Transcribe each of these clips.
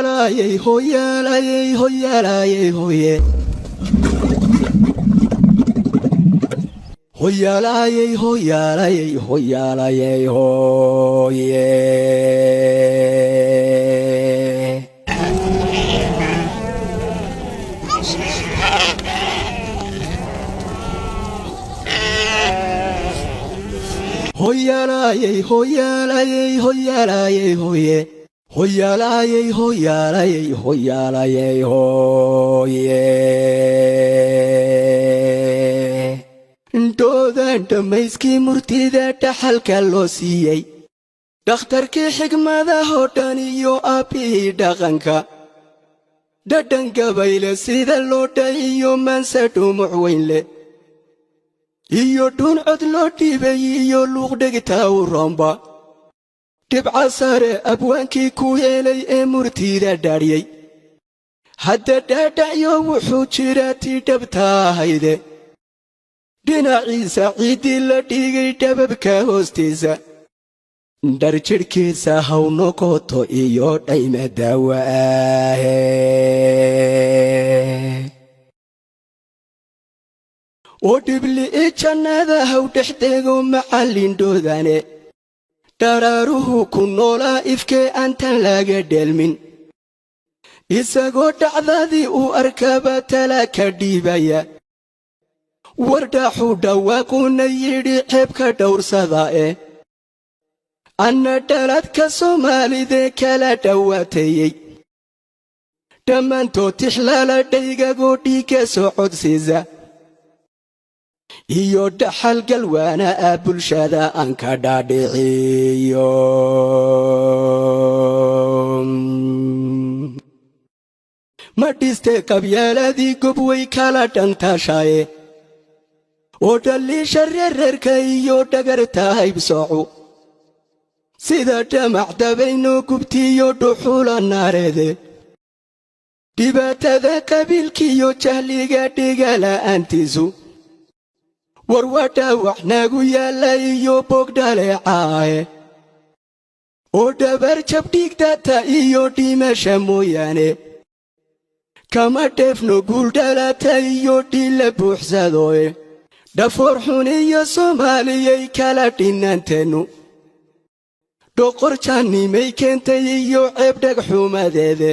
la ye hoya la ye hoya la ye hoye hoya la ye hoya la ye hoya la ye hoye hoya la ye hoya la ye hoya la ye hoye hoya la ye hoya la ye hoya la ye hoye doodan dhamayskii murtida dhaxalka loo siiyey dhakhtarkii xigmada oo dhan iyo aabbihii dhaqanka dhadhan gabayle sida loo dhayiyo maanse dhumuc weyn leh iyo dhun cod loo dhiibay iyo luuq dhegtaa u roomba dhibca sare abwaankii ku helay ee murtida dhaadhiyey hadda dhaadhacyo wuxuu jiraa tii dhabtaa ahayde dhinaciisa ciiddii la dhigay dhababka hoostiisa dhar jidhkiisa haw noqoto iyo dhayma daawa ahe oo dhibli'i jannada haw dhexdeego macallin doodane daraaruhu ku noolaa ifkee aantan laga dheelmin isagoo dhacdadii uu arkaba tala ka dhiibaya wardhaxuu dhawaaquna yidhi ceebka dhowrsada anna dhaladka soomaalidee kala dhawaateeyey dhammaantood tixlaala dhaygagoo dhiigga soo codsiisa iyo dhaxal galwaana ah bulshada aan ka dhaadhiciyo ma dhiste qabyaaladii gob way kala dhantaashaaye oo dhaliisha reerreerka iyo dhagarta haybsoocu sida dhamac dabaynoo gubtiyo dhuxula naareede dhibaatada qabiilkiyo jahliga dhigala'aantiisu war waa dhaawac nagu yaalla iyo boog dhaleecaaye oo dhabar jabdhigdata iyo dhimasha mooyaane kama dheefno guuldhalata iyo dhilla buuxsadoe dhafoor xun iyo soomaaliyay kala dhinnaanteennu dhoqor jaannimay keentay iyo ceeb dhagxumadeede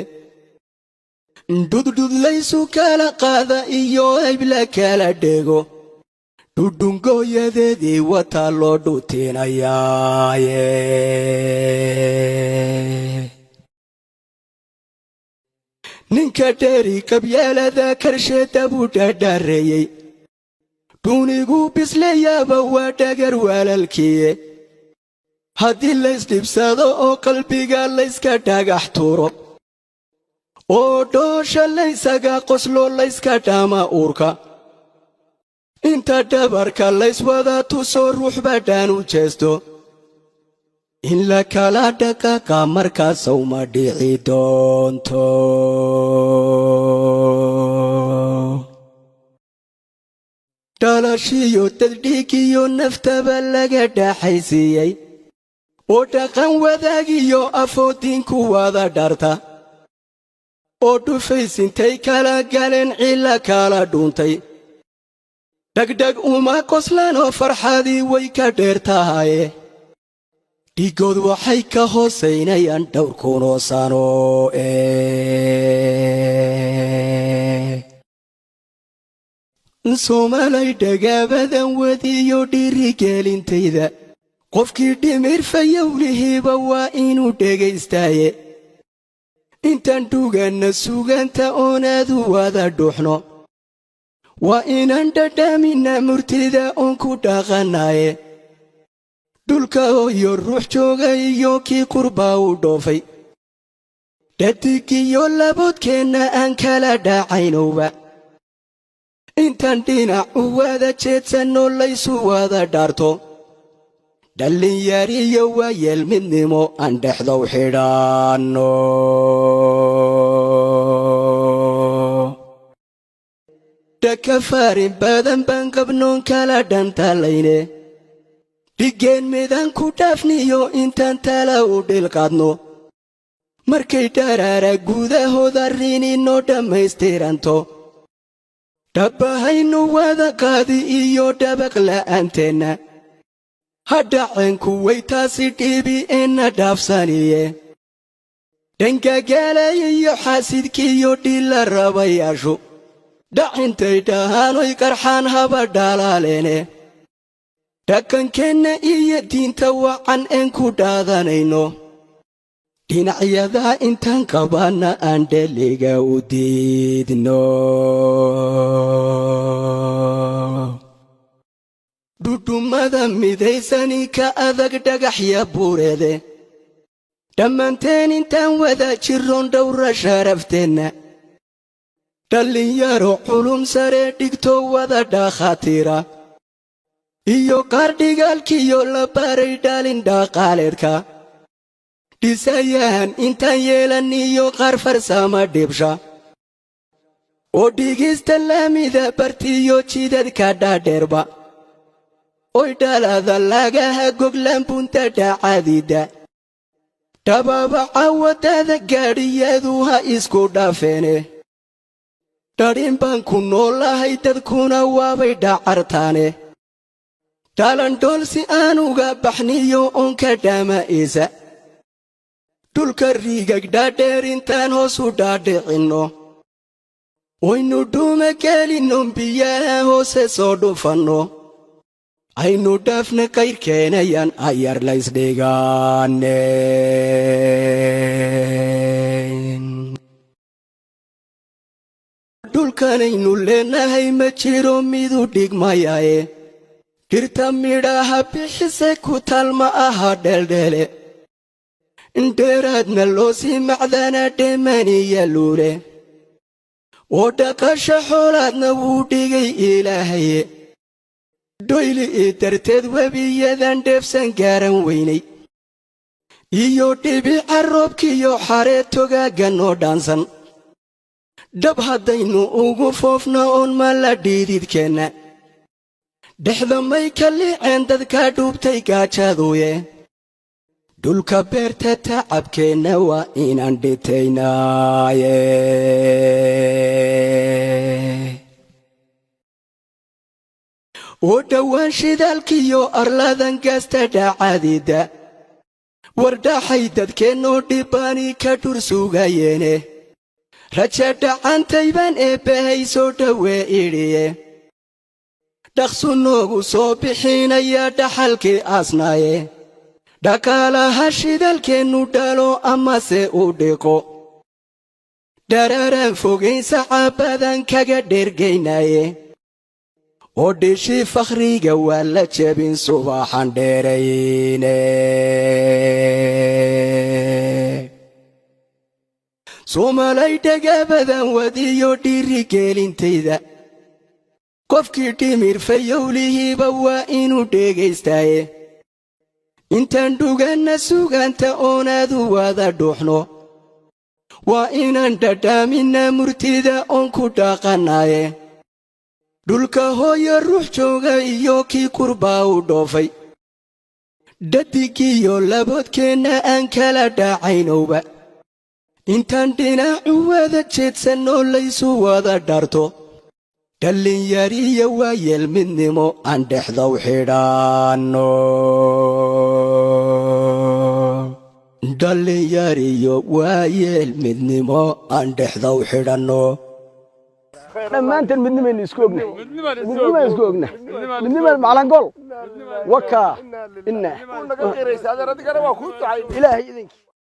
dhudhudlaysu kala qaada iyo haybla kala dhego dhudhungooyadeedii wataa loo dhuutinayaaye ninka dheeri qabyaalada karsheeda buu dhaadhaareeyey dhuunigu bisleeyaaba waa dhagar walaalkiiye haddii laysdhibsado oo qalbiga layska dhagax tuuro oo dhoosha laysaga qoslo layska dhaama uurka inta dhabarka layswada tusoo ruux badhaan u jeesto in la kala dhaqaaqa markaasaw ma dhici doonto dhalashiyo daddhigiyo naftaba laga dhaxaysiiyey oo dhaqan wadaagiyo afoodiinku wada dharta oo dhufaysintay kala galeen cilla kala dhuuntay dhagdhag uma qoslanoo farxadii way ka dheer tahaye dhigood waxay ka hoosaynayaan dhowr kunoo sano soomaalay dhagaabadan wadiyo dhiirigelintayda qofkii dhimir fayowlihiiba waa inuu dhegaystaaye intaan dhuganna suganta oonaadu wada dhuuxno waa inaan dhadhaamina murtida oon ku dhaqanaye dhulka iyo ruux jooga iyo kii qurbaa u dhoofay dhadig iyo laboodkeenna aan kala dhacaynowba intaan dhinac u wada jeedsanno laysu wada dhaarto dhallinyariyo waayeel midnimo aan dhexdow xidhaanno dhakafaarin badan baan qabnoon kala dhantaalayne dhigeen midaan ku dhaafniyo intaan tala u dhilqaadno markay dharaara gudahooda rini noo dhammaystiranto dhabbahaynu wada qaadi iyo dhabaq la'aanteenna hadhaceenku way taasi dhibi ena dhaafsaniye dhangagaalay iyo xaasidkiiyo dhilla rabayaashu dhacintay dhahaanoy qarxaan haba dhalaaleene dhaqankeenna iyo diinta wacan een ku dhaadanayno dhinacyada intaan qabanna aan dheliga u diidno dhudhummada midaysani ka adag dhagaxya buureede dhammaanteen intaan wada jirroon dhowra sharafteenna dhallinyaro culum sare dhigto wada dhakhaatiira iyo qaar dhigaalkiyo la baray dhalin dhaqaaleedka dhisayaan intaan yeelan iyo qaar farsama dhibsha oo dhigista laamida bartiyo jidadka dhaadheerba oy dhalada lagaha goglaan bunta dhacadida dhababaca wadada gaadhiyadu ha isku dhaafeene dhadhin baan ku noolahay dadkuna waabay dhacartaane dhalandhool si aan uga baxniyo oonka dhama'iisa dhulka riigag dhaadheer intaan hoos u dhaadhicinno waynu dhuuma gelinno biyaha hoose soo dhufanno aynu dhaafna qayrkeenayaan ayar laysdhigaane dhulkanaynu leenahay ma jiro midu dhigmayae dhirta midhaha bixise ku talma aha dheeldheele indheeraadna loo sii macdana dhemaniya luule oo dhaqasha xoolaadna wuu dhigay ilaahaye dhoyli ii darteed webiyadan dheefsan gaaran weynay iyo dhibica roobkiyo xaree togaagga noo dhaansan dhab haddaynu ugu foofna oon ma la dhiididkeenna dhexda may ka liiceen dadka dhuubtay gaajaduye dhulka beerta tacabkeenna waa inaan dhitaynaaye oo dhowaan shidaalkiyo arladan gaasta dhacadida wardhaxay dadkeennoo dhibbaani ka dhur sugayeene raja dhacantay baan eebbahay soo dhowee idhiye dhaqsu noogu soo bixinaya dhaxalkii aasnaaye dhaqaalaha shidaalkeennu dhalo amase u dhiqo dhararaan fogayn saxaabadan kaga dhergaynaaye oo dhishii fakhriga waa la jebin subaxan dheerayne soomaalay dhagaabadan wadiyo dhiirigelintayda qofkii dhimir fayowlihiiba waa inuu dhegaystaaye intaan dhuganna sugaanta oonaadu wada dhuuxno waa inaan dhadhaaminna murtida oon ku dhaqannaaye dhulka hooyo ruux jooga iyo kii kurbaa u dhoofay dhadigiyo laboodkeenna aan kala dhacaynowba intaan dhinacu wada jeedsanoo laysu wada dharto dhallinyariyo waayeel midnimo aan dhexdaw xidhanno dhallinyariyo waayeel midnimo aan dhexdaw xidhanno dhammaanteen midnimaynu isku ognahay midnimaan isku ognahay midnimaan macalangol wakaa inna ilaahay idinkii